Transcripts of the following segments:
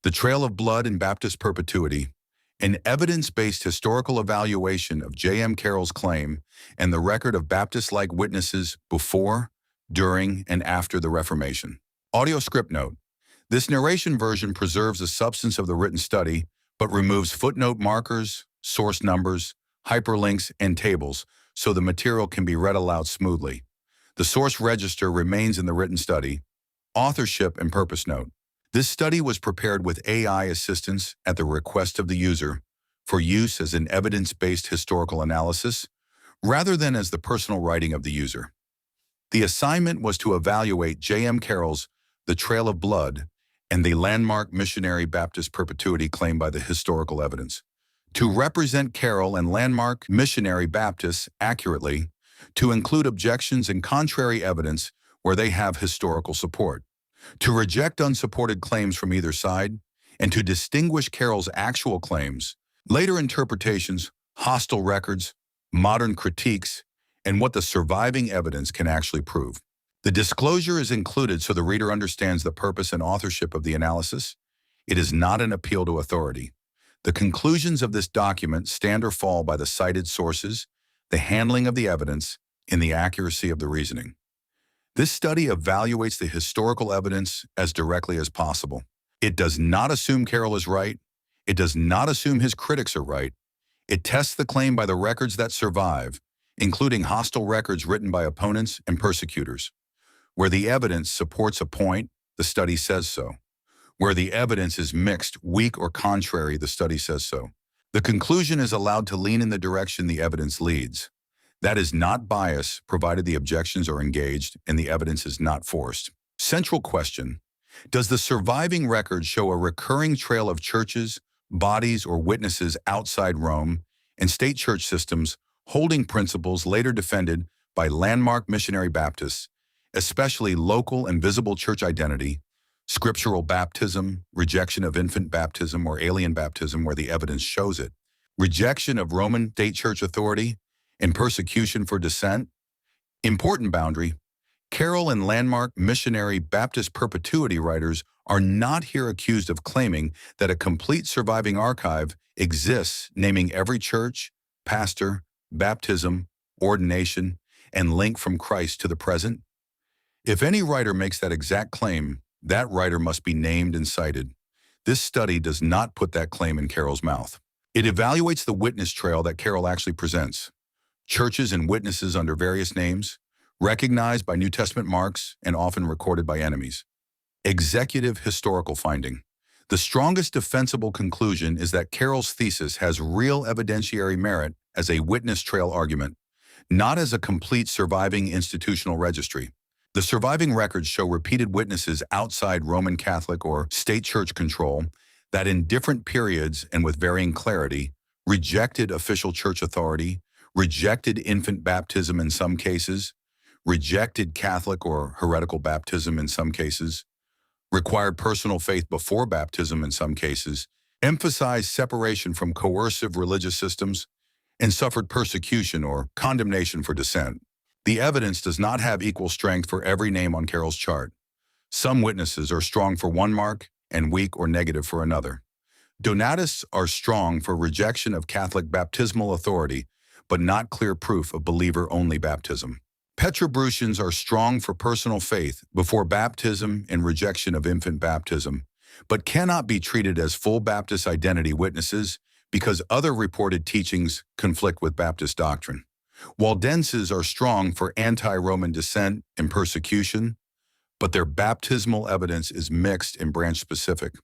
The Trail of Blood in Baptist Perpetuity, an evidence-based historical evaluation of J.M. Carroll's claim and the record of Baptist-like witnesses before, during, and after the Reformation. Audio script note. This narration version preserves the substance of the written study, but removes footnote markers, source numbers, hyperlinks, and tables, so the material can be read aloud smoothly. The source register remains in the written study. Authorship and purpose note. This study was prepared with AI assistance at the request of the user for use as an evidence-based historical analysis, rather than as the personal writing of the user. The assignment was to evaluate J.M. Carroll's The Trail of Blood and the Landmark Missionary Baptist Perpetuity claim by the historical evidence, to represent Carroll and Landmark Missionary Baptists accurately, to include objections and contrary evidence where they have historical support, to reject unsupported claims from either side, and to distinguish Carroll's actual claims, later interpretations, hostile records, modern critiques, and what the surviving evidence can actually prove. The disclosure is included so the reader understands the purpose and authorship of the analysis. It is not an appeal to authority. The conclusions of this document stand or fall by the cited sources, the handling of the evidence, and the accuracy of the reasoning. This study evaluates the historical evidence as directly as possible. It does not assume Carroll is right. It does not assume his critics are right. It tests the claim by the records that survive, including hostile records written by opponents and persecutors. Where the evidence supports a point, the study says so. Where the evidence is mixed, weak, or contrary, the study says so. The conclusion is allowed to lean in the direction the evidence leads. That is not bias, provided the objections are engaged and the evidence is not forced. Central question: does the surviving record show a recurring trail of churches, bodies, or witnesses outside Rome and state church systems holding principles later defended by Landmark Missionary Baptists, especially local and visible church identity, scriptural baptism, rejection of infant baptism or alien baptism where the evidence shows it, rejection of Roman state church authority, and persecution for dissent? Important boundary: Carroll and Landmark Missionary Baptist Perpetuity writers are not here accused of claiming that a complete surviving archive exists naming every church, pastor, baptism, ordination, and link from Christ to the present. If any writer makes that exact claim, that writer must be named and cited. This study does not put that claim in Carroll's mouth. It evaluates the witness trail that Carroll actually presents. Churches and witnesses under various names, recognized by New Testament marks and often recorded by enemies. Executive historical finding. The strongest defensible conclusion is that Carroll's thesis has real evidentiary merit as a witness trail argument, not as a complete surviving institutional registry. The surviving records show repeated witnesses outside Roman Catholic or state church control that in different periods and with varying clarity rejected official church authority, rejected infant baptism in some cases, rejected Catholic or heretical baptism in some cases, required personal faith before baptism in some cases, emphasized separation from coercive religious systems, and suffered persecution or condemnation for dissent. The evidence does not have equal strength for every name on Carroll's chart. Some witnesses are strong for one mark and weak or negative for another. Donatists are strong for rejection of Catholic baptismal authority, but not clear proof of believer-only baptism. Petrobrusians are strong for personal faith before baptism and rejection of infant baptism, but cannot be treated as full Baptist identity witnesses because other reported teachings conflict with Baptist doctrine. Waldenses are strong for anti-Roman dissent and persecution, but their baptismal evidence is mixed and branch-specific.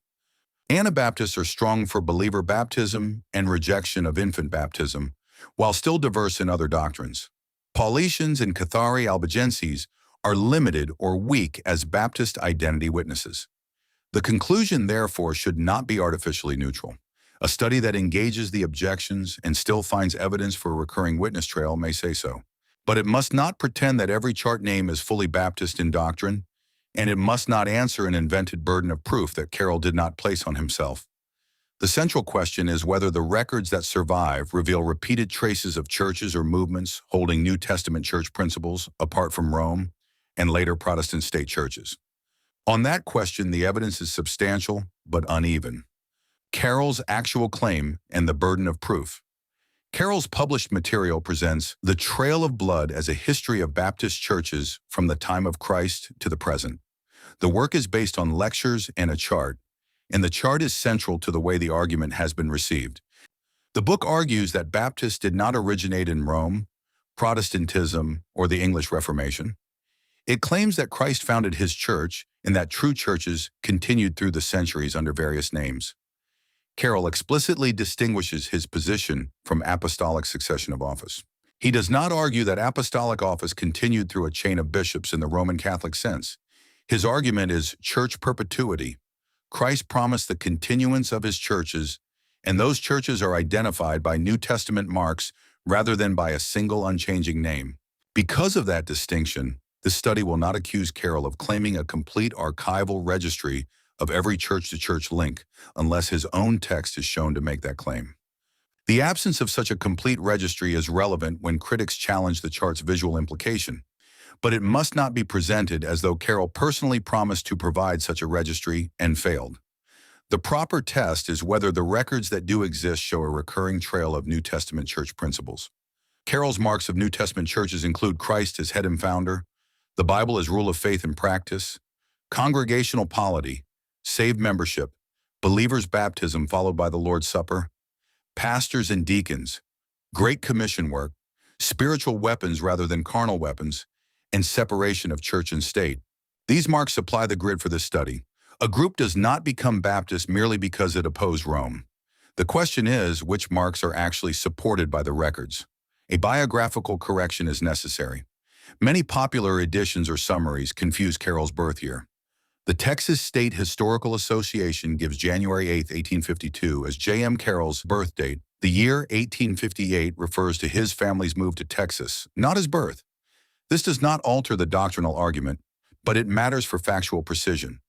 Anabaptists are strong for believer baptism and rejection of infant baptism, while still diverse in other doctrines. Paulicians and Cathari Albigenses are limited or weak as Baptist identity witnesses. The conclusion, therefore, should not be artificially neutral. A study that engages the objections and still finds evidence for a recurring witness trail may say so. But it must not pretend that every chart name is fully Baptist in doctrine, and it must not answer an invented burden of proof that Carroll did not place on himself. The central question is whether the records that survive reveal repeated traces of churches or movements holding New Testament church principles apart from Rome and later Protestant state churches. On that question, the evidence is substantial but uneven. Carroll's actual claim and the burden of proof. Carroll's published material presents The Trail of Blood as a history of Baptist churches from the time of Christ to the present. The work is based on lectures and a chart, and the chart is central to the way the argument has been received. The book argues that Baptists did not originate in Rome, Protestantism, or the English Reformation. It claims that Christ founded his church and that true churches continued through the centuries under various names. Carroll explicitly distinguishes his position from apostolic succession of office. He does not argue that apostolic office continued through a chain of bishops in the Roman Catholic sense. His argument is church perpetuity. Christ promised the continuance of his churches, and those churches are identified by New Testament marks rather than by a single unchanging name. Because of that distinction, this study will not accuse Carroll of claiming a complete archival registry of every church-to-church link unless his own text is shown to make that claim. The absence of such a complete registry is relevant when critics challenge the chart's visual implication, but it must not be presented as though Carroll personally promised to provide such a registry and failed. The proper test is whether the records that do exist show a recurring trail of New Testament church principles. Carroll's marks of New Testament churches include Christ as head and founder, the Bible as rule of faith and practice, congregational polity, saved membership, believers' baptism followed by the Lord's Supper, pastors and deacons, Great Commission work, spiritual weapons rather than carnal weapons, and separation of church and state. These marks supply the grid for this study. A group does not become Baptist merely because it opposed Rome. The question is which marks are actually supported by the records. A biographical correction is necessary. Many popular editions or summaries confuse Carroll's birth year. The Texas State Historical Association gives January 8, 1852 as J.M. Carroll's birth date. The year 1858 refers to his family's move to Texas, not his birth. This does not alter the doctrinal argument, but it matters for factual precision.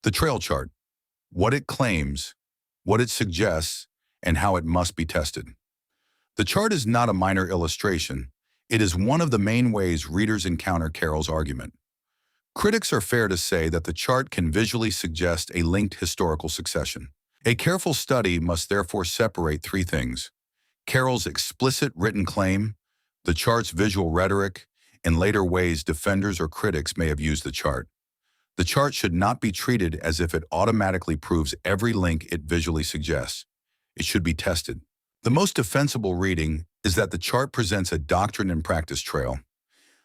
The trail chart, what it claims, what it suggests, and how it must be tested. The chart is not a minor illustration. It is one of the main ways readers encounter Carroll's argument. Critics are fair to say that the chart can visually suggest a linked historical succession. A careful study must therefore separate three things: Carroll's explicit written claim, the chart's visual rhetoric, and later ways defenders or critics may have used the chart. The chart should not be treated as if it automatically proves every link it visually suggests. It should be tested. The most defensible reading is that the chart presents a doctrine and practice trail,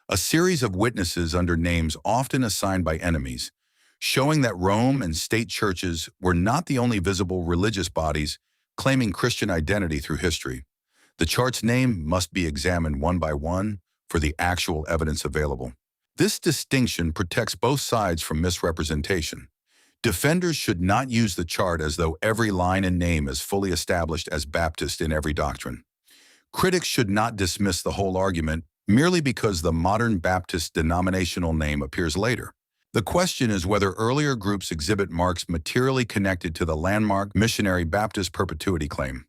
a series of witnesses under names often assigned by enemies, showing that Rome and state churches were not the only visible religious bodies claiming Christian identity through history. The chart's name must be examined one by one for the actual evidence available. This distinction protects both sides from misrepresentation. Defenders should not use the chart as though every line and name is fully established as Baptist in every doctrine. Critics should not dismiss the whole argument merely because the modern Baptist denominational name appears later. The question is whether earlier groups exhibit marks materially connected to the Landmark Missionary Baptist perpetuity claim.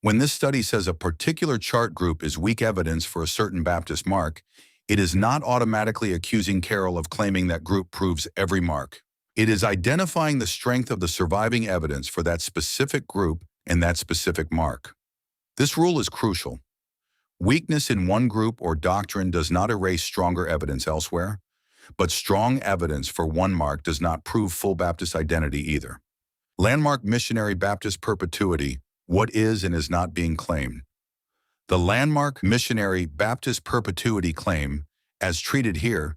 When this study says a particular chart group is weak evidence for a certain Baptist mark, it is not automatically accusing Carroll of claiming that group proves every mark. It is identifying the strength of the surviving evidence for that specific group and that specific mark. This rule is crucial. Weakness in one group or doctrine does not erase stronger evidence elsewhere, but strong evidence for one mark does not prove full Baptist identity either. Landmark Missionary Baptist perpetuity, what is and is not being claimed. The Landmark Missionary Baptist perpetuity claim, as treated here,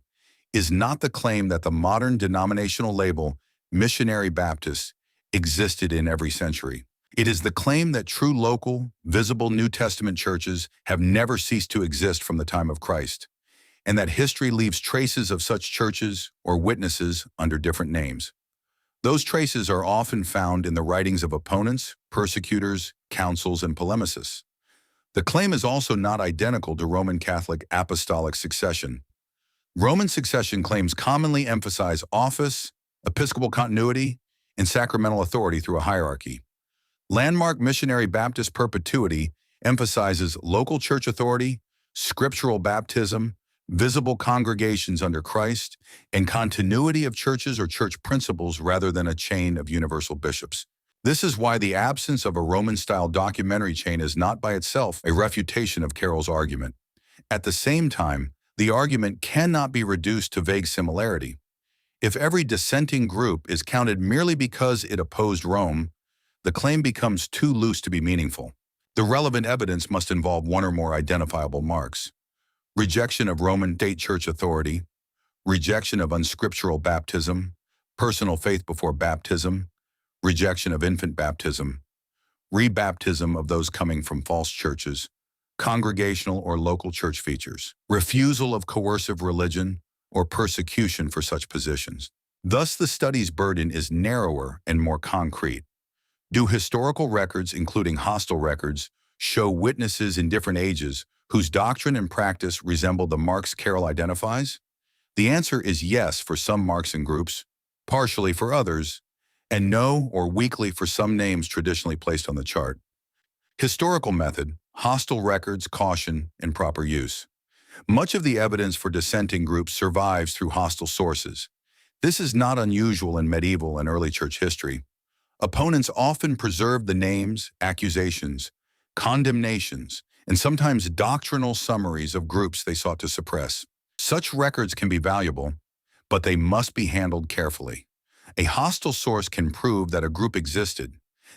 is not the claim that the modern denominational label, Missionary Baptist, existed in every century. It is the claim that true local, visible New Testament churches have never ceased to exist from the time of Christ, and that history leaves traces of such churches or witnesses under different names. Those traces are often found in the writings of opponents, persecutors, councils, and polemicists. The claim is also not identical to Roman Catholic apostolic succession. Roman succession claims commonly emphasize office, episcopal continuity, and sacramental authority through a hierarchy. Landmark Missionary Baptist perpetuity emphasizes local church authority, scriptural baptism, visible congregations under Christ, and continuity of churches or church principles rather than a chain of universal bishops. This is why the absence of a Roman-style documentary chain is not by itself a refutation of Carroll's argument. At the same time, the argument cannot be reduced to vague similarity. If every dissenting group is counted merely because it opposed Rome, the claim becomes too loose to be meaningful. The relevant evidence must involve one or more identifiable marks: rejection of Roman state church authority, rejection of unscriptural baptism, personal faith before baptism, rejection of infant baptism, rebaptism of those coming from false churches, congregational or local church features, refusal of coercive religion, or persecution for such positions. Thus, the study's burden is narrower and more concrete. Do historical records, including hostile records, show witnesses in different ages whose doctrine and practice resemble the marks Carroll identifies? The answer is yes for some marks and groups, partially for others, and no or weakly for some names traditionally placed on the chart. Historical method: hostile records, caution, and proper use. Much of the evidence for dissenting groups survives through hostile sources. This is not unusual in medieval and early church history. Opponents often preserved the names, accusations, condemnations, and sometimes doctrinal summaries of groups they sought to suppress. Such records can be valuable, but they must be handled carefully. A hostile source can prove that a group existed,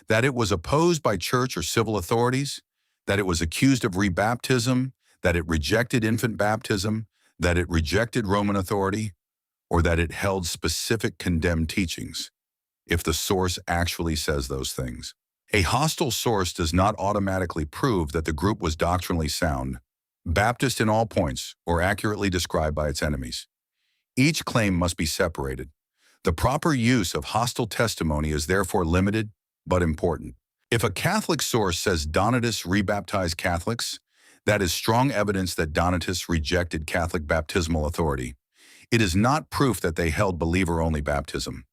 that it was opposed by church or civil authorities, that it was accused of rebaptism, that it rejected infant baptism, that it rejected Roman authority, or that it held specific condemned teachings, if the source actually says those things. A hostile source does not automatically prove that the group was doctrinally sound, Baptist in all points, or accurately described by its enemies. Each claim must be separated. The proper use of hostile testimony is therefore limited but important. If a Catholic source says Donatists rebaptized Catholics, that is strong evidence that Donatists rejected Catholic baptismal authority. It is not proof that they held believer-only baptism.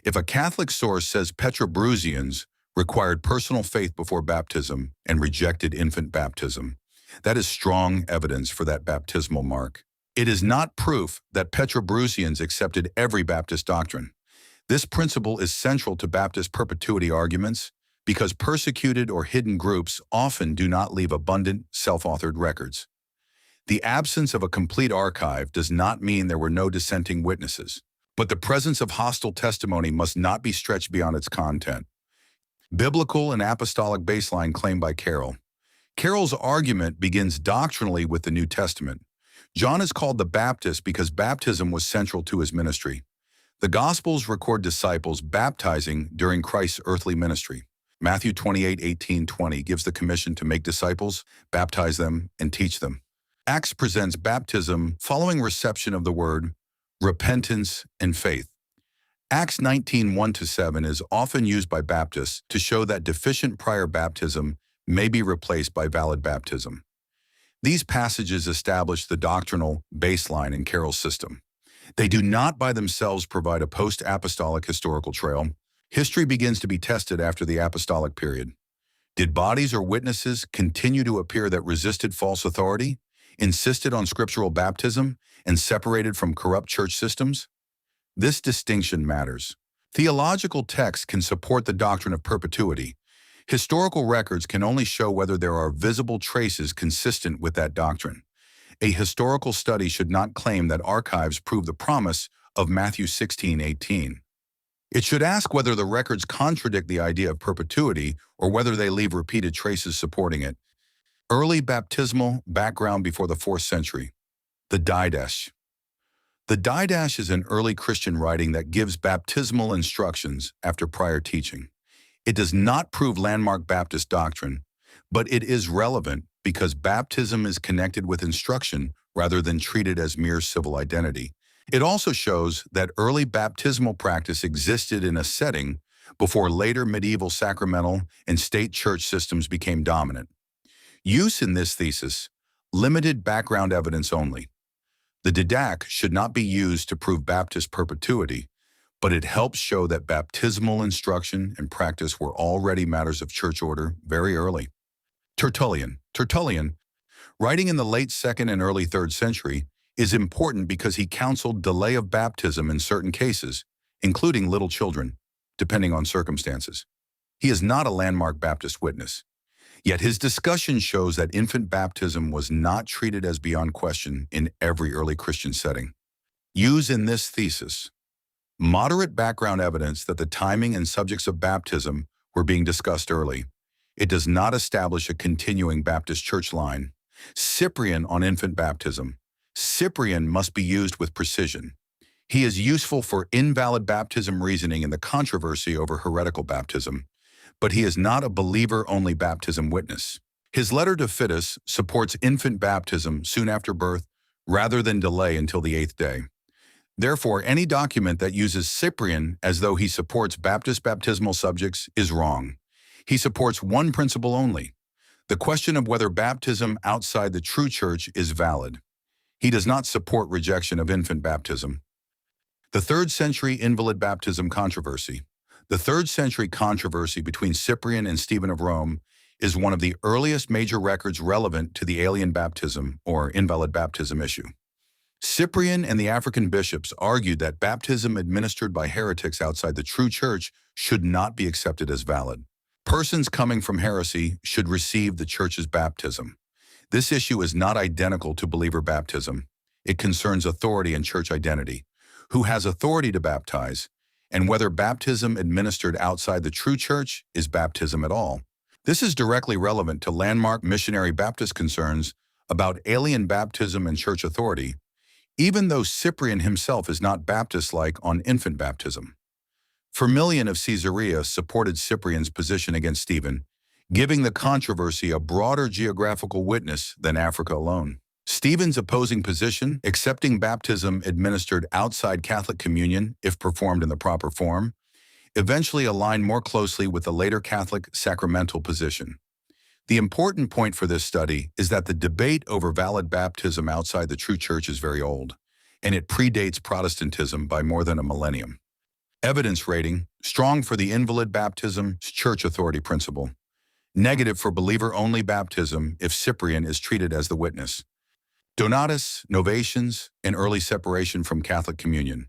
If a Catholic source says Petrobrusians required personal faith before baptism and rejected infant baptism, that is strong evidence for that baptismal mark. It is not proof that Petrobrusians accepted every Baptist doctrine. This principle is central to Baptist perpetuity arguments because persecuted or hidden groups often do not leave abundant, self-authored records. The absence of a complete archive does not mean there were no dissenting witnesses, but the presence of hostile testimony must not be stretched beyond its content. Biblical and apostolic baseline claimed by Carroll. Carroll's argument begins doctrinally with the New Testament. John is called the Baptist because baptism was central to his ministry. The Gospels record disciples baptizing during Christ's earthly ministry. Matthew 28:18-20 gives the commission to make disciples, baptize them, and teach them. Acts presents baptism following reception of the word, repentance, and faith. Acts 19:1-7 is often used by Baptists to show that deficient prior baptism may be replaced by valid baptism. These passages establish the doctrinal baseline in Carroll's system. They do not by themselves provide a post-apostolic historical trail. History begins to be tested after the apostolic period. Did bodies or witnesses continue to appear that resisted false authority, insisted on scriptural baptism, and separated from corrupt church systems? This distinction matters. Theological texts can support the doctrine of perpetuity. Historical records can only show whether there are visible traces consistent with that doctrine. A historical study should not claim that archives prove the promise of Matthew 16:18. It should ask whether the records contradict the idea of perpetuity or whether they leave repeated traces supporting it. Early baptismal background before the 4th century. The Didache. The Didache is an early Christian writing that gives baptismal instructions after prior teaching. It does not prove landmark Baptist doctrine, but it is relevant because baptism is connected with instruction rather than treated as mere civil identity. It also shows that early baptismal practice existed in a setting before later medieval sacramental and state church systems became dominant. Use in this thesis: limited background evidence only. The Didache should not be used to prove Baptist perpetuity, but it helps show that baptismal instruction and practice were already matters of church order very early. Tertullian, writing in the late 2nd and early 3rd century, is important because he counseled delay of baptism in certain cases, including little children, depending on circumstances. He is not a Landmark Baptist witness. Yet his discussion shows that infant baptism was not treated as beyond question in every early Christian setting. Use in this thesis moderate background evidence that the timing and subjects of baptism were being discussed early. It does not establish a continuing Baptist church line. Cyprian on infant baptism. Cyprian must be used with precision. He is useful for invalid-baptism reasoning in the controversy over heretical baptism, but he is not a believer-only baptism witness. His letter to Thesis supports infant baptism soon after birth rather than delay until the 8th day. Therefore, any document that uses Cyprian as though he supports Baptist baptismal subjects is wrong. He supports one principle only, the question of whether baptism outside the true church is valid. He does not support rejection of infant baptism. The 3rd century Invalid-Baptism controversy. The 3rd century controversy between Cyprian and Stephen of Rome is one of the earliest major records relevant to the alien baptism or Invalid-Baptism issue. Cyprian and the African bishops argued that baptism administered by heretics outside the true church should not be accepted as valid. Persons coming from heresy should receive the church's baptism. This issue is not identical to believer baptism. It concerns authority and church identity, who has authority to baptize, and whether baptism administered outside the true church is baptism at all. This is directly relevant to Landmark Missionary Baptist concerns about alien baptism and church authority, even though Cyprian himself is not Baptist-like on infant baptism. Firmilian of Caesarea supported Cyprian's position against Stephen, giving the controversy a broader geographical witness than Africa alone. Stephen's opposing position, accepting baptism administered outside Catholic communion if performed in the proper form, eventually aligned more closely with the later Catholic sacramental position. The important point for this study is that the debate over valid baptism outside the true church is very old, and it predates Protestantism by more than a millennium. Evidence rating, strong for the Invalid-Baptism church authority principle. Negative for believer-only baptism if Cyprian is treated as the witness. Donatus, Novatians, and early separation from Catholic communion.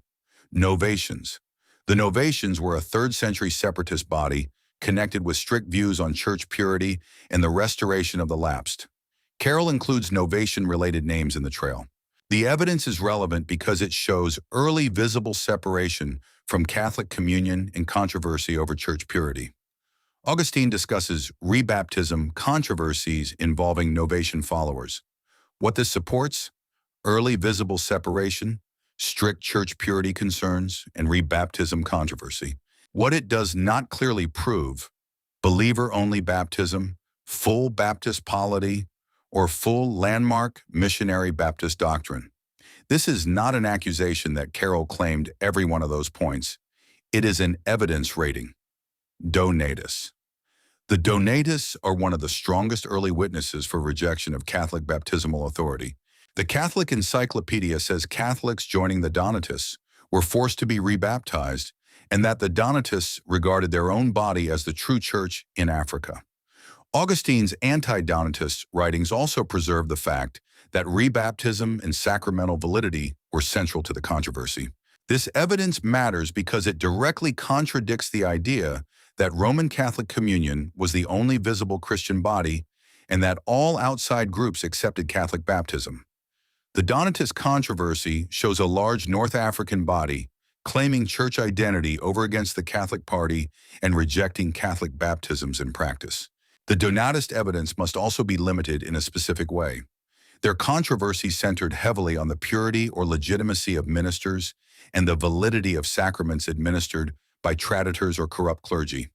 Novatians. The Novatians were a 3rd century separatist body connected with strict views on church purity and the restoration of the lapsed. Carroll includes Novatian-related names in the trail. The evidence is relevant because it shows early visible separation from Catholic communion and controversy over church purity. Augustine discusses rebaptism controversies involving Novatian followers. What this supports? Early visible separation, strict church purity concerns, and rebaptism controversy. What it does not clearly prove, believer-only baptism, full Baptist polity, or full Landmark Missionary Baptist doctrine. This is not an accusation that Carroll claimed every one of those points. It is an evidence rating. Donatus. The Donatus are one of the strongest early witnesses for rejection of Catholic baptismal authority. The Catholic Encyclopedia says Catholics joining the Donatists were forced to be rebaptized, and that the Donatists regarded their own body as the true church in Africa. Augustine's anti-Donatist writings also preserve the fact that rebaptism and sacramental validity were central to the controversy. This evidence matters because it directly contradicts the idea that Roman Catholic communion was the only visible Christian body and that all outside groups accepted Catholic baptism. The Donatist controversy shows a large North African body claiming church identity over against the Catholic party and rejecting Catholic baptisms in practice. The Donatist evidence must also be limited in a specific way. Their controversy centered heavily on the purity or legitimacy of ministers and the validity of sacraments administered by traditors or corrupt clergy.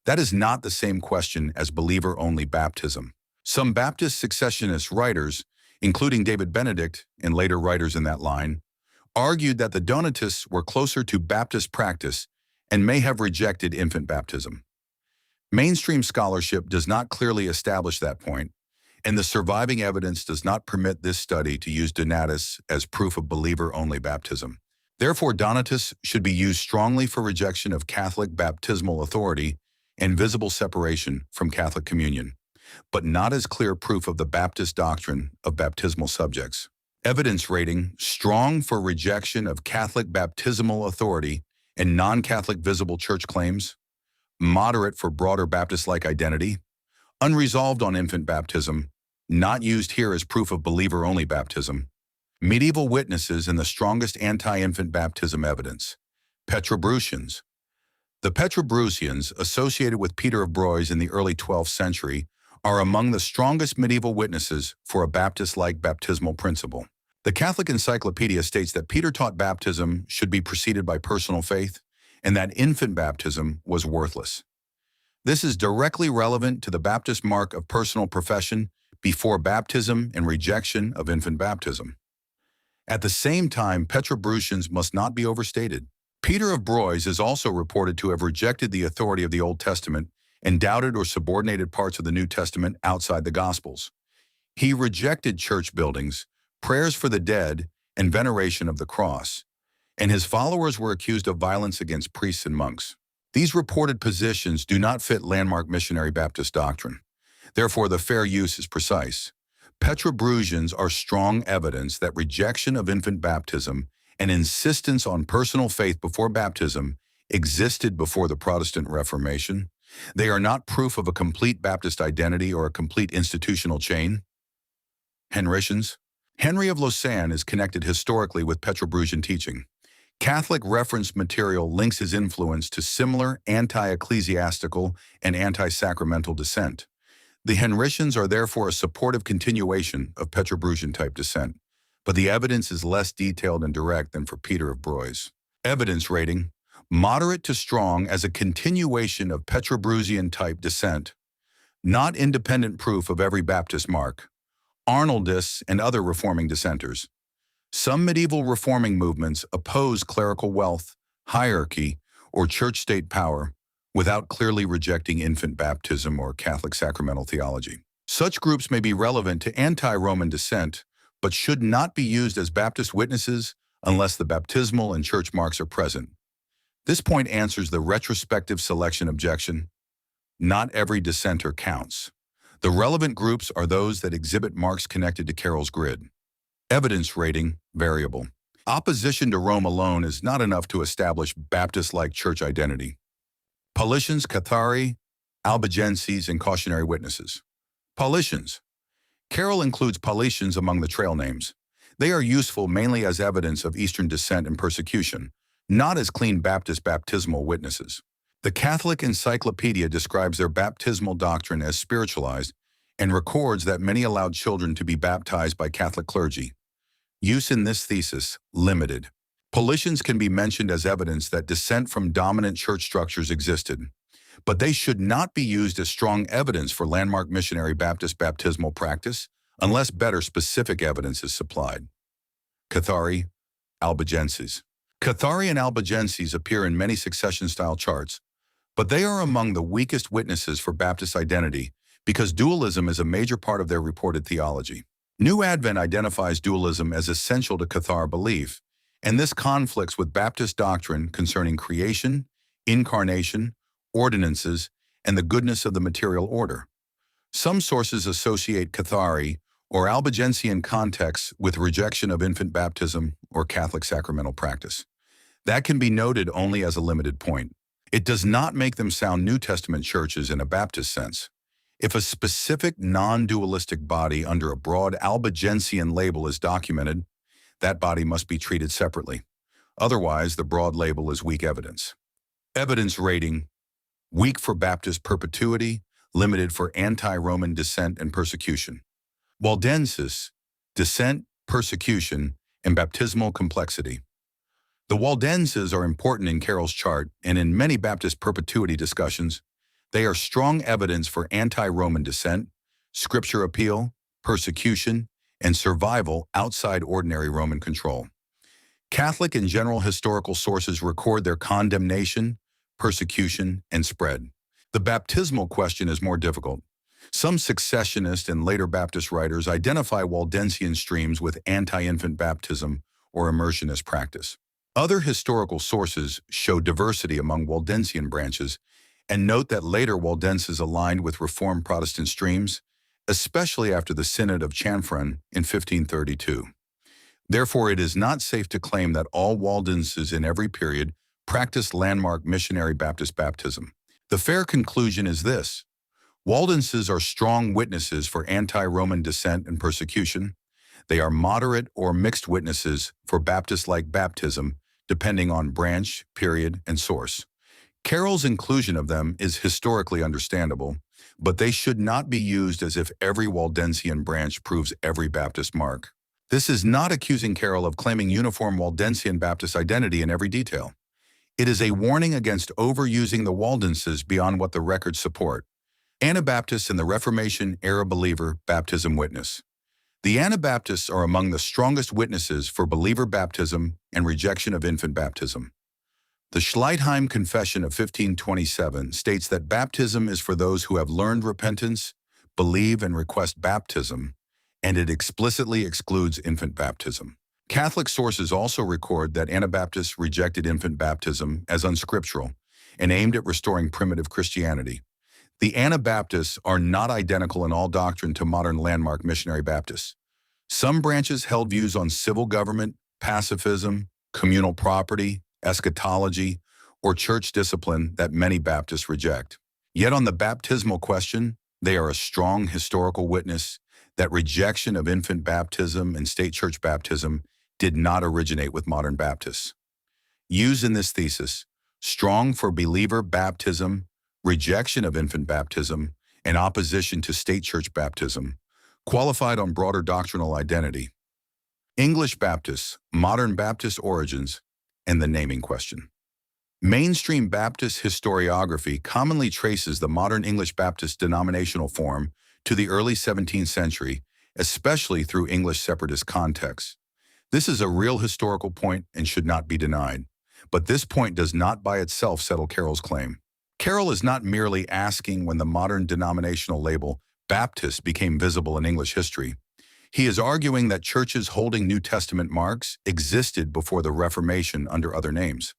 That is not the same question as believer-only baptism. Some Baptist successionist writers, including David Benedict and later writers in that line, argued that the Donatists were closer to Baptist practice and may have rejected infant baptism. Mainstream scholarship does not clearly establish that point, and the surviving evidence does not permit this study to use Donatus as proof of believer-only baptism. Therefore, Donatists should be used strongly for rejection of Catholic baptismal authority and visible separation from Catholic communion, but not as clear proof of the Baptist doctrine of baptismal subjects. Evidence rating, strong for rejection of Catholic baptismal authority and non-Catholic visible church claims, moderate for broader Baptist-like identity, unresolved on infant baptism, not used here as proof of believer-only baptism, medieval witnesses and the strongest anti-infant baptism evidence, Petrobrusians. The Petrobrusians, associated with Peter of Blois in the early 12th century, are among the strongest medieval witnesses for a Baptist-like baptismal principle. The Catholic Encyclopedia states that Peter taught baptism should be preceded by personal faith, and that infant baptism was worthless. This is directly relevant to the Baptist mark of personal profession before baptism and rejection of infant baptism. At the same time, Petrobrusians must not be overstated. Peter of Blois is also reported to have rejected the authority of the Old Testament and doubted or subordinated parts of the New Testament outside the Gospels. He rejected church buildings, prayers for the dead, and veneration of the cross, and his followers were accused of violence against priests and monks. These reported positions do not fit Landmark Missionary Baptist doctrine. Therefore, the fair use is precise. Petrobrusians are strong evidence that rejection of infant baptism and insistence on personal faith before baptism existed before the Protestant Reformation. They are not proof of a complete Baptist identity or a complete institutional chain. Henricians. Henry of Lausanne is connected historically with Petrobrusian teaching. Catholic reference material links his influence to similar anti-ecclesiastical and anti-sacramental dissent. The Henricians are therefore a supportive continuation of Petrobrusian-type dissent, but the evidence is less detailed and direct than for Peter of Blois. Evidence rating, moderate to strong as a continuation of Petrobrusian-type dissent, not independent proof of every Baptist mark. Arnoldists and other reforming dissenters. Some medieval reforming movements oppose clerical wealth, hierarchy, or church-state power without clearly rejecting infant baptism or Catholic sacramental theology. Such groups may be relevant to anti-Roman dissent, but should not be used as Baptist witnesses unless the baptismal and church marks are present. This point answers the retrospective selection objection. Not every dissenter counts. The relevant groups are those that exhibit marks connected to Carroll's grid. Evidence rating, variable. Opposition to Rome alone is not enough to establish Baptist-like church identity. Paulicians, Cathari, Albigenses, and Cautionary witnesses. Paulicians. Carroll includes Paulicians among the trail names. They are useful mainly as evidence of Eastern dissent and persecution, not as clean Baptist baptismal witnesses. The Catholic Encyclopedia describes their baptismal doctrine as spiritualized and records that many allowed children to be baptized by Catholic clergy. Use in this thesis, limited. Paulicians can be mentioned as evidence that dissent from dominant church structures existed, but they should not be used as strong evidence for Landmark Missionary Baptist baptismal practice unless better specific evidence is supplied. Cathari, Albigenses. Cathari and Albigenses appear in many succession-style charts, but they are among the weakest witnesses for Baptist identity because dualism is a major part of their reported theology. New Advent identifies dualism as essential to Cathar belief, and this conflicts with Baptist doctrine concerning creation, incarnation, ordinances, and the goodness of the material order. Some sources associate Cathari or Albigensian contexts with rejection of infant baptism or Catholic sacramental practice. That can be noted only as a limited point. It does not make them sound New Testament churches in a Baptist sense. If a specific non-dualistic body under a broad Albigensian label is documented, that body must be treated separately. Otherwise, the broad label is weak evidence. Evidence rating, weak for Baptist perpetuity, limited for anti-Roman dissent and persecution. Waldenses, dissent, persecution, and baptismal complexity. The Waldenses are important in Carroll's chart, and in many Baptist perpetuity discussions, they are strong evidence for anti-Roman dissent, scripture appeal, persecution, and survival outside ordinary Roman control. Catholic and general historical sources record their condemnation, persecution, and spread. The baptismal question is more difficult. Some successionist and later Baptist writers identify Waldensian streams with anti-infant baptism or immersionist practice. Other historical sources show diversity among Waldensian branches and note that later Waldenses aligned with Reformed Protestant streams, especially after the Synod of Chanfran in 1532. Therefore, it is not safe to claim that all Waldenses in every period practiced landmark missionary Baptist baptism. The fair conclusion is this: Waldenses are strong witnesses for anti-Roman dissent and persecution. They are moderate or mixed witnesses for Baptist-like baptism, depending on branch, period, and source. Carroll's inclusion of them is historically understandable, but they should not be used as if every Waldensian branch proves every Baptist mark. This is not accusing Carroll of claiming uniform Waldensian Baptist identity in every detail. It is a warning against overusing the Waldenses beyond what the records support. Anabaptists and the Reformation-era believer baptism witness. The Anabaptists are among the strongest witnesses for believer baptism and rejection of infant baptism. The Schleitheim Confession of 1527 states that baptism is for those who have learned repentance, believe and request baptism, and it explicitly excludes infant baptism. Catholic sources also record that Anabaptists rejected infant baptism as unscriptural and aimed at restoring primitive Christianity. The Anabaptists are not identical in all doctrine to modern landmark missionary Baptists. Some branches held views on civil government, pacifism, communal property, eschatology, or church discipline that many Baptists reject. Yet on the baptismal question, they are a strong historical witness that rejection of infant baptism and state church baptism did not originate with modern Baptists. Used in this thesis, strong for believer baptism, rejection of infant baptism, and opposition to state church baptism, qualified on broader doctrinal identity. English Baptists, modern Baptist origins, and the naming question. Mainstream Baptist historiography commonly traces the modern English Baptist denominational form to the early 17th century, especially through English separatist contexts. This is a real historical point and should not be denied, but this point does not by itself settle Carroll's claim. Carroll is not merely asking when the modern denominational label Baptist became visible in English history. He is arguing that churches holding New Testament marks existed before the Reformation under other names.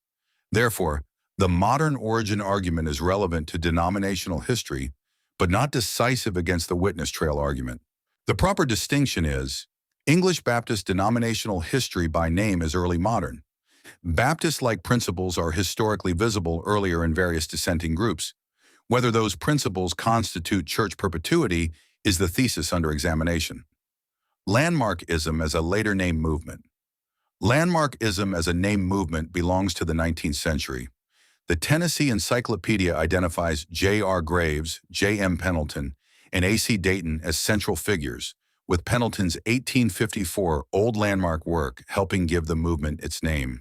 Therefore, the modern origin argument is relevant to denominational history, but not decisive against the witness trail argument. The proper distinction is, English Baptist denominational history by name is early modern. Baptist-like principles are historically visible earlier in various dissenting groups. Whether those principles constitute church perpetuity is the thesis under examination. Landmarkism as a later name movement. Landmarkism as a name movement belongs to the 19th century. The Tennessee Encyclopedia identifies J.R. Graves, J.M. Pendleton, and A.C. Dayton as central figures, with Pendleton's 1854 Old Landmark work helping give the movement its name.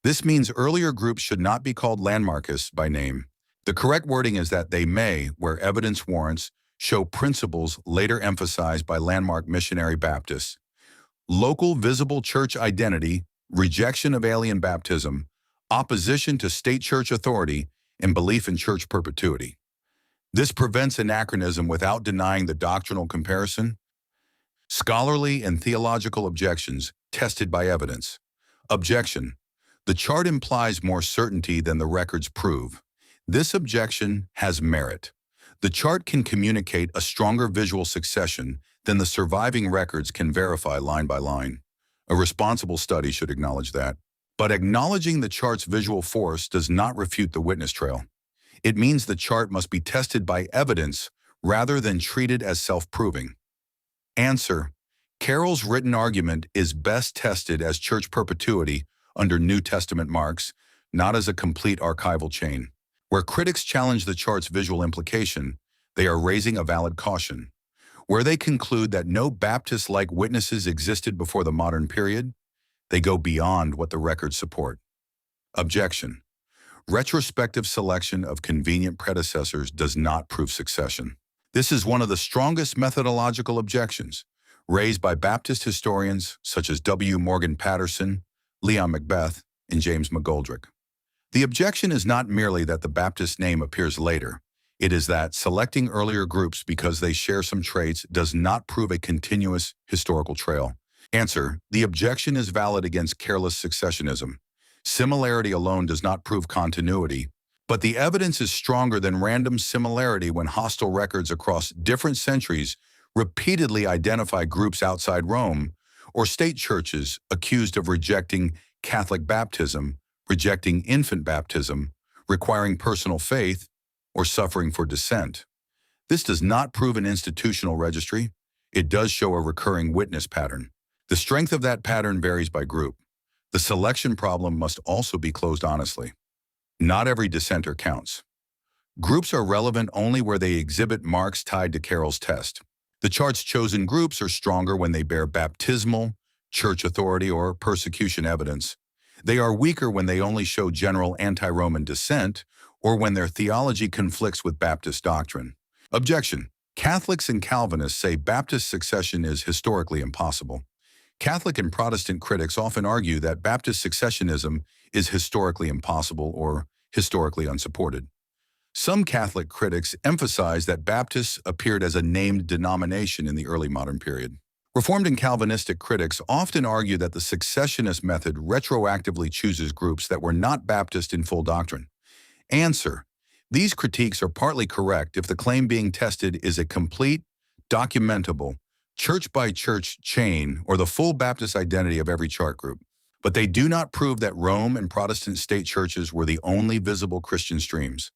This means earlier groups should not be called landmarkists by name. The correct wording is that they may, where evidence warrants, show principles later emphasized by landmark missionary Baptists: local visible church identity, rejection of alien baptism, opposition to state church authority, and belief in church perpetuity. This prevents anachronism without denying the doctrinal comparison. Scholarly and theological objections tested by evidence. Objection. The chart implies more certainty than the records prove. This objection has merit. The chart can communicate a stronger visual succession than the surviving records can verify line by line. A responsible study should acknowledge that. But acknowledging the chart's visual force does not refute the witness trail. It means the chart must be tested by evidence rather than treated as self-proving. Answer. Carroll's written argument is best tested as church perpetuity under New Testament marks, not as a complete archival chain. Where critics challenge the chart's visual implication, they are raising a valid caution. Where they conclude that no Baptist-like witnesses existed before the modern period, they go beyond what the records support. Objection. Retrospective selection of convenient predecessors does not prove succession. This is one of the strongest methodological objections, raised by Baptist historians such as W. Morgan Patterson, Leon Macbeth, and James McGoldrick. The objection is not merely that the Baptist name appears later. It is that selecting earlier groups because they share some traits does not prove a continuous historical trail. Answer. The objection is valid against careless successionism. Similarity alone does not prove continuity, but the evidence is stronger than random similarity when hostile records across different centuries repeatedly identify groups outside Rome, or state churches accused of rejecting Catholic baptism, rejecting infant baptism, requiring personal faith, or suffering for dissent. This does not prove an institutional registry. It does show a recurring witness pattern. The strength of that pattern varies by group. The selection problem must also be closed honestly. Not every dissenter counts. Groups are relevant only where they exhibit marks tied to Carroll's test. The chart's chosen groups are stronger when they bear baptismal, church authority, or persecution evidence. They are weaker when they only show general anti-Roman dissent or when their theology conflicts with Baptist doctrine. Objection. Catholics and Calvinists say Baptist succession is historically impossible. Catholic and Protestant critics often argue that Baptist successionism is historically impossible or historically unsupported. Some Catholic critics emphasize that Baptists appeared as a named denomination in the early modern period. Reformed and Calvinistic critics often argue that the successionist method retroactively chooses groups that were not Baptist in full doctrine. Answer. These critiques are partly correct if the claim being tested is a complete, documentable, church-by-church chain or the full Baptist identity of every chart group. But they do not prove that Rome and Protestant state churches were the only visible Christian streams.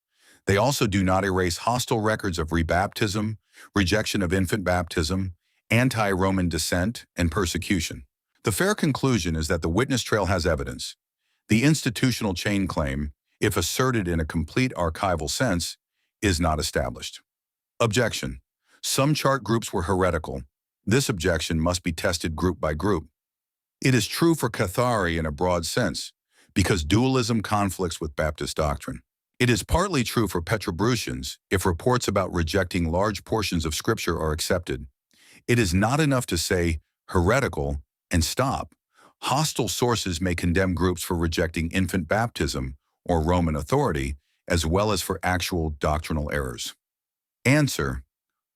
They also do not erase hostile records of rebaptism, rejection of infant baptism, anti-Roman dissent, and persecution. The fair conclusion is that the witness trail has evidence. The institutional chain claim, if asserted in a complete archival sense, is not established. Objection. Some chart groups were heretical. This objection must be tested group by group. It is true for Cathari in a broad sense, because dualism conflicts with Baptist doctrine. It is partly true for Petrobrusians if reports about rejecting large portions of Scripture are accepted. It is not enough to say heretical and stop. Hostile sources may condemn groups for rejecting infant baptism or Roman authority, as well as for actual doctrinal errors. Answer.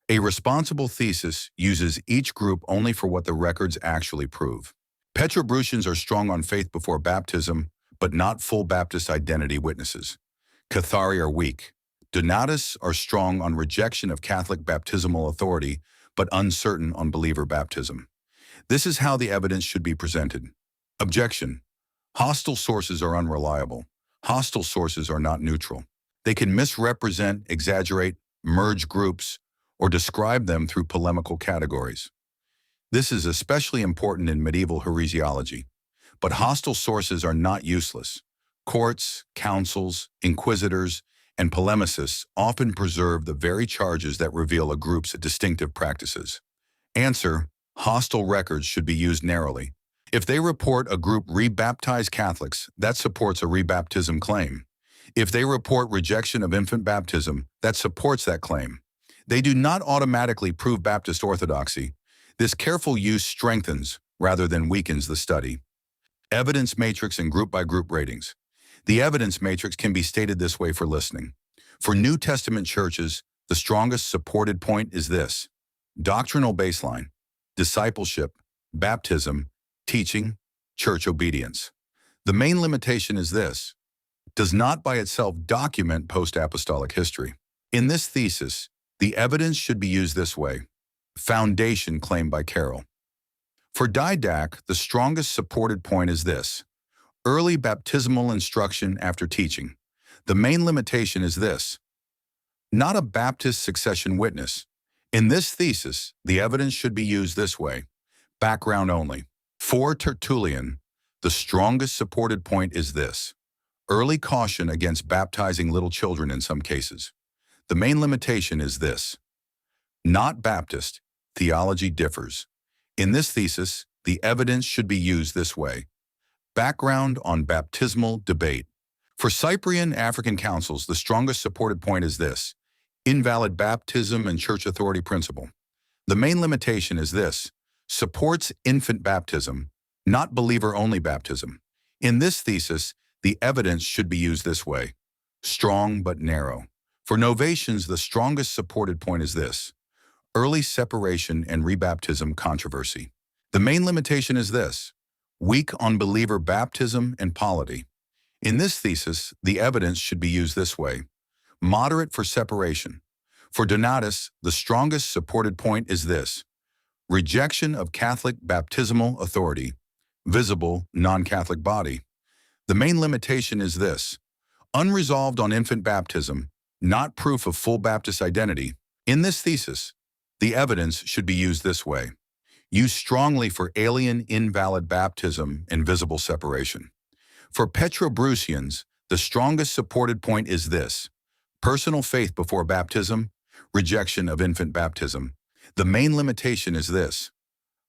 A responsible thesis uses each group only for what the records actually prove. Petrobrusians are strong on faith before baptism, but not full Baptist identity witnesses. Cathari are weak. Donatists are strong on rejection of Catholic baptismal authority, but uncertain on believer baptism. This is how the evidence should be presented. Objection. Hostile sources are unreliable. Hostile sources are not neutral. They can misrepresent, exaggerate, merge groups, or describe them through polemical categories. This is especially important in medieval heresiology. But hostile sources are not useless. Courts, councils, inquisitors, and polemicists often preserve the very charges that reveal a group's distinctive practices. Answer. Hostile records should be used narrowly. If they report a group rebaptized Catholics, that supports a rebaptism claim. If they report rejection of infant baptism, that supports that claim. They do not automatically prove Baptist orthodoxy. This careful use strengthens rather than weakens the study. Evidence matrix and group-by-group ratings. The evidence matrix can be stated this way for listening. For New Testament churches, the strongest supported point is this: doctrinal baseline, discipleship, baptism, teaching, church obedience. The main limitation is this: does not by itself document post-apostolic history. In this thesis, the evidence should be used this way: foundation claimed by Carroll. For didac, the strongest supported point is this: early baptismal instruction after teaching. The main limitation is this: not a Baptist succession witness. In this thesis, the evidence should be used this way: background only. For Tertullian, the strongest supported point is this: early caution against baptizing little children in some cases. The main limitation is this: not Baptist, theology differs. In this thesis, the evidence should be used this way: background on baptismal debate. For Cyprian African councils, the strongest supported point is this: Invalid-Baptism and church authority principle. The main limitation is this: supports infant baptism, not believer-only baptism. In this thesis, the evidence should be used this way: strong but narrow. For Novatians, the strongest supported point is this: early separation and rebaptism controversy. The main limitation is this: weak on believer baptism and polity. In this thesis, the evidence should be used this way: moderate for separation. For Donatists, the strongest supported point is this: rejection of Catholic baptismal authority, visible non-Catholic body. The main limitation is this: unresolved on infant baptism, not proof of full Baptist identity. In this thesis, the evidence should be used this way: used strongly for alien invalid baptism and visible separation. For Petrobrusians, the strongest supported point is this: personal faith before baptism, rejection of infant baptism. The main limitation is this: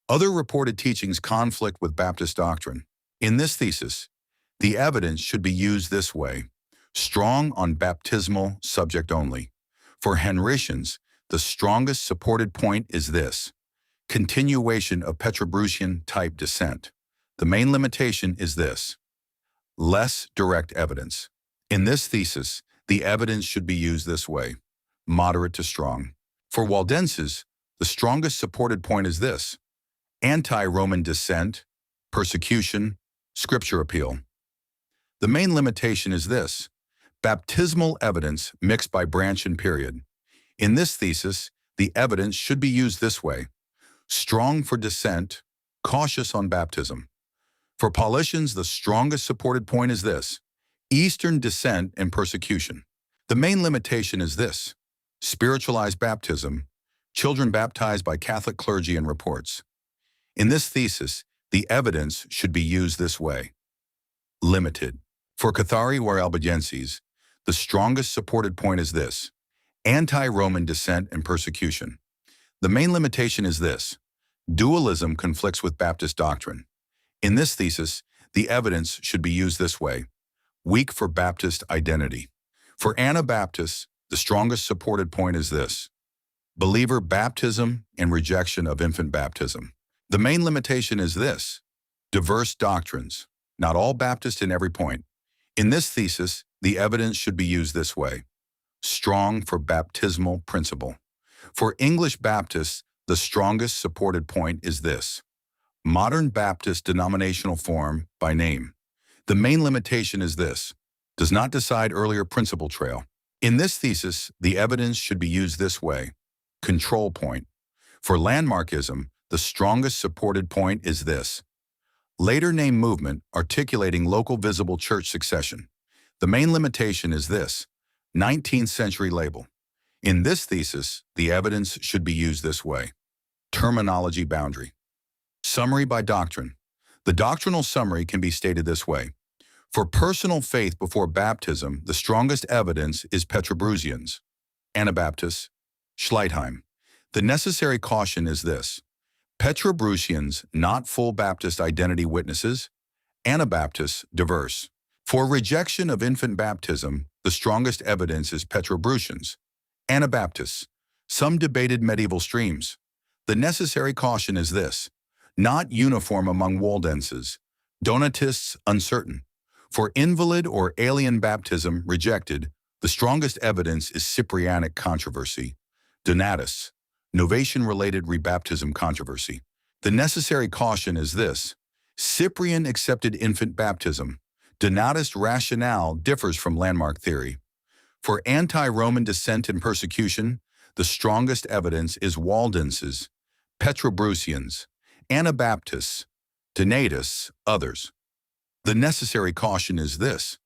other reported teachings conflict with Baptist doctrine. In this thesis, the evidence should be used this way: strong on baptismal subject only. For Henricians, the strongest supported point is this: continuation of Petrobrusian-type dissent. The main limitation is this: less direct evidence. In this thesis, the evidence should be used this way: moderate to strong. For Waldenses, the strongest supported point is this: anti-Roman dissent, persecution, scripture appeal. The main limitation is this: baptismal evidence mixed by branch and period. In this thesis, the evidence should be used this way: strong for dissent, cautious on baptism. For Paulicians, the strongest supported point is this: Eastern dissent and persecution. The main limitation is this: spiritualized baptism, children baptized by Catholic clergy and reports. In this thesis, the evidence should be used this way: limited. For Cathari or Albigenses, the strongest supported point is this: anti-Roman dissent and persecution. The main limitation is this: dualism conflicts with Baptist doctrine. In this thesis, the evidence should be used this way: weak for Baptist identity. For Anabaptists, the strongest supported point is this: believer baptism and rejection of infant baptism. The main limitation is this: diverse doctrines, not all Baptist in every point. In this thesis, the evidence should be used this way: strong for baptismal principle. For English Baptists, the strongest supported point is this: modern Baptist denominational form by name. The main limitation is this: does not decide earlier principle trail. In this thesis, the evidence should be used this way: control point. For Landmarkism, the strongest supported point is this: later name movement articulating local visible church succession. The main limitation is this: 19th century label. In this thesis, the evidence should be used this way: terminology boundary. Summary by doctrine. The doctrinal summary can be stated this way: for personal faith before baptism, the strongest evidence is Petrobrusians, Anabaptists, Schleitheim. The necessary caution is this: Petrobrusians, not full Baptist identity witnesses, Anabaptists, diverse. For rejection of infant baptism, the strongest evidence is Petrobrusians, Anabaptists, some debated medieval streams. The necessary caution is this: not uniform among Waldenses, Donatists uncertain. For invalid or alien baptism rejected, the strongest evidence is Cyprianic controversy, Donatists, Novatian-related rebaptism controversy. The necessary caution is this: Cyprian accepted infant baptism. Donatist rationale differs from landmark theory. For anti-Roman dissent and persecution, the strongest evidence is Waldenses, Petrobrusians, Anabaptists, Donatists, others. The necessary caution is this: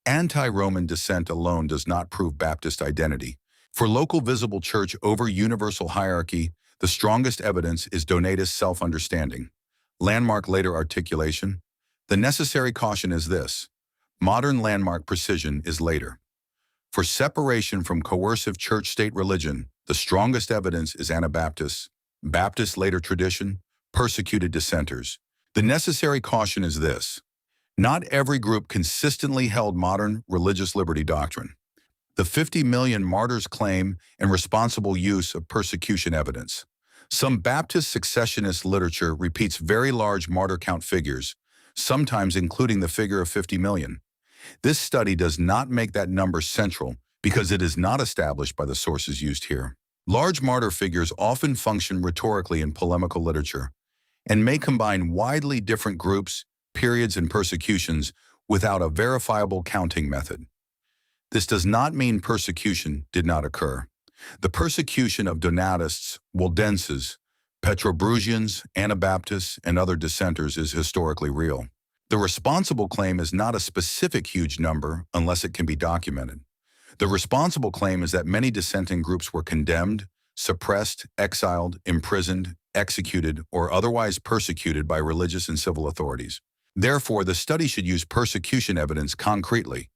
anti-Roman dissent alone does not prove Baptist identity. For local visible church over universal hierarchy, the strongest evidence is Donatist self-understanding. Landmark later articulation. The necessary caution is this: modern landmark precision is later. For separation from coercive church-state religion, the strongest evidence is Anabaptists, Baptist later tradition, persecuted dissenters. The necessary caution is this: not every group consistently held modern religious liberty doctrine. The 50 million martyrs claim and responsible use of persecution evidence. Some Baptist successionist literature repeats very large martyr count figures, sometimes including the figure of 50 million. This study does not make that number central because it is not established by the sources used here. Large martyr figures often function rhetorically in polemical literature and may combine widely different groups, periods, and persecutions without a verifiable counting method. This does not mean persecution did not occur. The persecution of Donatists, Waldenses, Petrobrusians, Anabaptists, and other dissenters is historically real. The responsible claim is not a specific huge number unless it can be documented. The responsible claim is that many dissenting groups were condemned, suppressed, exiled, imprisoned, executed, or otherwise persecuted by religious and civil authorities. Therefore, the study should use persecution evidence concretely.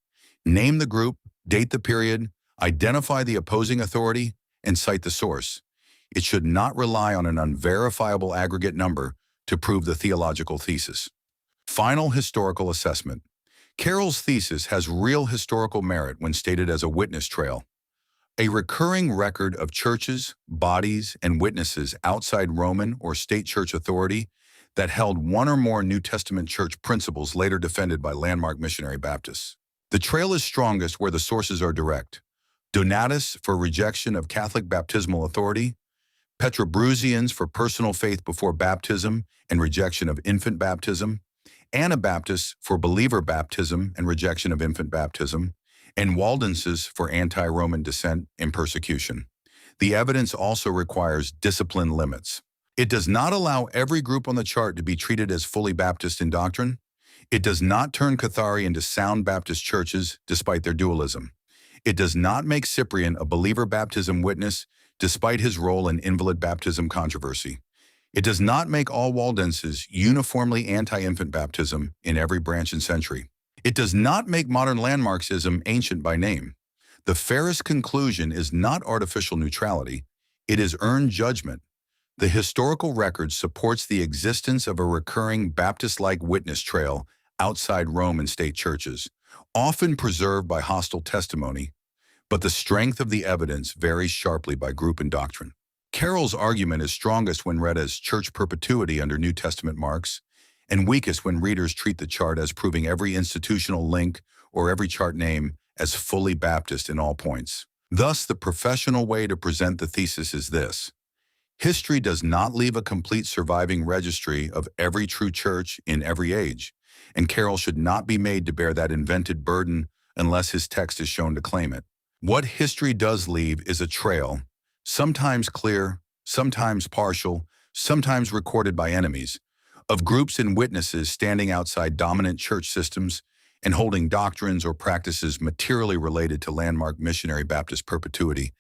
Name the group, date the period, identify the opposing authority, and cite the source. It should not rely on an unverifiable aggregate number to prove the theological thesis. Final historical assessment. Carroll's thesis has real historical merit when stated as a witness trail. A recurring record of churches, bodies, and witnesses outside Roman or state church authority that held one or more New Testament church principles later defended by Landmark Missionary Baptists. The trail is strongest where the sources are direct. Donatus for rejection of Catholic baptismal authority, Petrobrusians for personal faith before baptism and rejection of infant baptism, Anabaptists for believer baptism and rejection of infant baptism, and Waldenses for anti-Roman dissent and persecution. The evidence also requires discipline limits. It does not allow every group on the chart to be treated as fully Baptist in doctrine. It does not turn Cathari into sound Baptist churches despite their dualism. It does not make Cyprian a believer baptism witness despite his role in Invalid-Baptism controversy. It does not make all Waldenses uniformly anti-infant baptism in every branch and century. It does not make modern Landmarkism ancient by name. The fairest conclusion is not artificial neutrality, it is earned judgment. The historical record supports the existence of a recurring Baptist-like witness trail outside Rome and state churches, often preserved by hostile testimony, but the strength of the evidence varies sharply by group and doctrine. Carroll's argument is strongest when read as church perpetuity under New Testament marks, and weakest when readers treat the chart as proving every institutional link or every chart name as fully Baptist in all points. Thus, the professional way to present the thesis is this. History does not leave a complete surviving registry of every true church in every age, and Carroll should not be made to bear that invented burden unless his text is shown to claim it. What history does leave is a trail, sometimes clear, sometimes partial, sometimes recorded by enemies, of groups and witnesses standing outside dominant church systems and holding doctrines or practices materially related to Landmark Missionary Baptist perpetuity